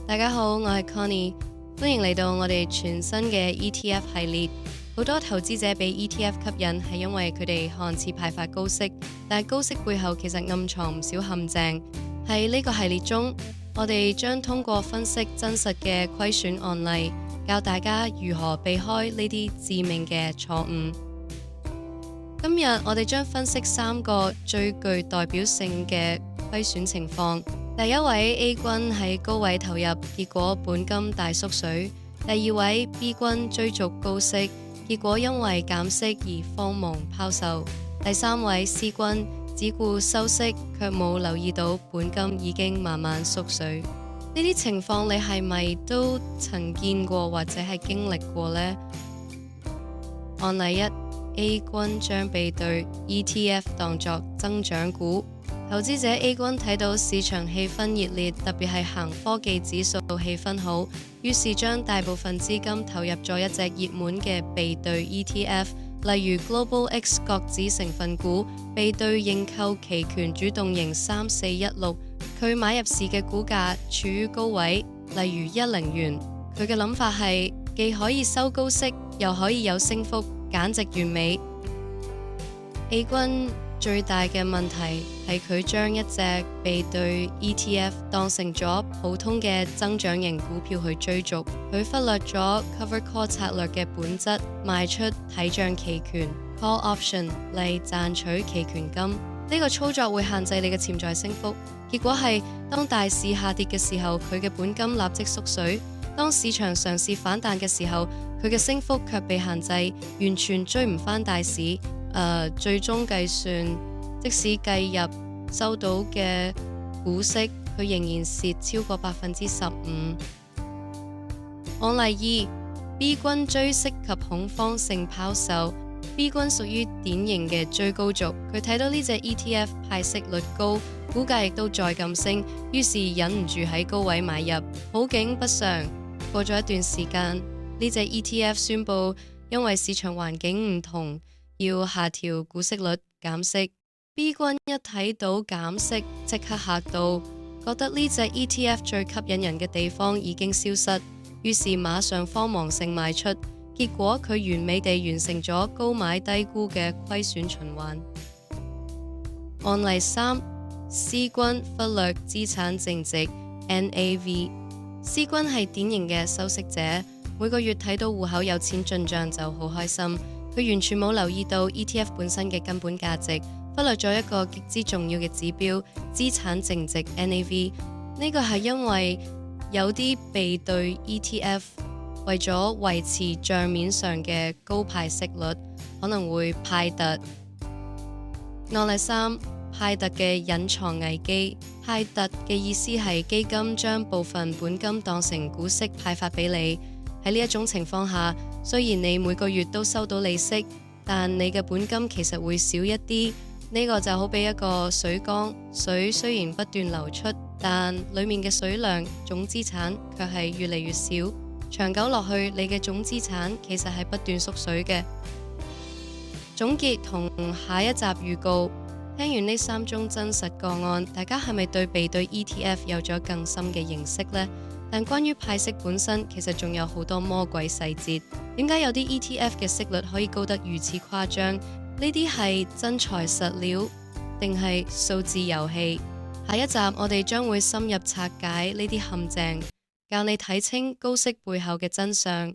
大家好，我係 Connie，歡迎嚟到我哋全新嘅 ETF 系列。好多投資者被 ETF 吸引係因為佢哋看似派發高息，但係高息背後其實暗藏唔少陷阱。喺呢個系列中，我哋將通過分析真實嘅虧損案例，教大家如何避開呢啲致命嘅錯誤。今日我哋將分析3個最具代表性嘅虧損情況。第一位 A 君喺高位投入，結果本金大縮水；第二位 B 君追逐高息，結果因為減息而慌忙拋售；第三位 C 君只顧收息，卻冇留意到本金已經慢慢縮水。呢啲情況你係咪都曾見過或者係經歷過呢？案例1 A 君將被對 ETF 當作增長股。投資者 A 君睇到市場氣氛熱烈，特別係行科技指數氣氛好，於是將大部分資金投入咗一隻熱門嘅被對 ETF， 例如 Global X 國指成分股被對認購期權主動型3416，佢買入時嘅股價處於高位，例如10元。佢嘅諗法係既可以收高息，又可以有升幅，簡直完美。A 君最大嘅問題係佢將一隻被對 ETF 當成咗普通嘅增長型股票去追逐，佢忽略咗 Cover Call 策略嘅本質，賣出睇漲期權 Call Option 嚟賺取期權金。呢個操作會限制你嘅潛在升幅，結果係當大市下跌嘅時候，佢嘅本金立即縮水；當市場嘗試反彈嘅時候，佢嘅升幅卻被限制，完全追唔返大市。最終計算，即使計入收到嘅股息，佢仍然蝕超過15%。案例2 B 君追息及恐慌性拋售。B 君屬於典型嘅追高族，佢睇到呢隻 ETF 派息率高，股價亦都再咁升，於是忍唔住喺高位買入。好景不常，過咗一段時間，呢隻 ETF 宣布因為市場環境唔同，要下調股息率減息。B 君一睇到減息，即刻嚇到，覺得呢隻 ETF 最吸引人嘅地方已經消失，於是馬上慌忙性賣出。結果佢完美地完成咗高買低沽嘅虧損循環。案例3 C 君忽略資產淨值 NAV。 C 君係典型嘅收息者，每個月睇到戶口有錢進帳就好開心。佢完全冇留意到 ETF 本身嘅根本價值，忽略咗一個極之重要嘅指標資產淨值 NAV。 呢個係因為有啲被對 ETF 為咗維持帳面上嘅高派息率，可能會派特。案例3派特嘅隱藏危機。派特嘅意思係基金將部分本金當成股息派發俾你。喺呢一種情況下，雖然你每個月都收到利息，但你嘅本金其實會少一啲。呢個就好比一個水缸，水雖然不斷流出，但裡面嘅水量總資產卻係越嚟越少。長久落去，你嘅總資產其實係不斷縮水嘅。總結同下一集預告，聽完呢3宗真實個案，大家係咪對被對 ETF 有咗更深嘅認識呢？但關於派息本身，其實仲有好多魔鬼細節。點解有啲 ETF 嘅息率可以高得如此誇張？呢啲係真材實料，定係數字遊戲？下一集我哋將會深入拆解呢啲陷阱，教你睇清高息背後嘅真相。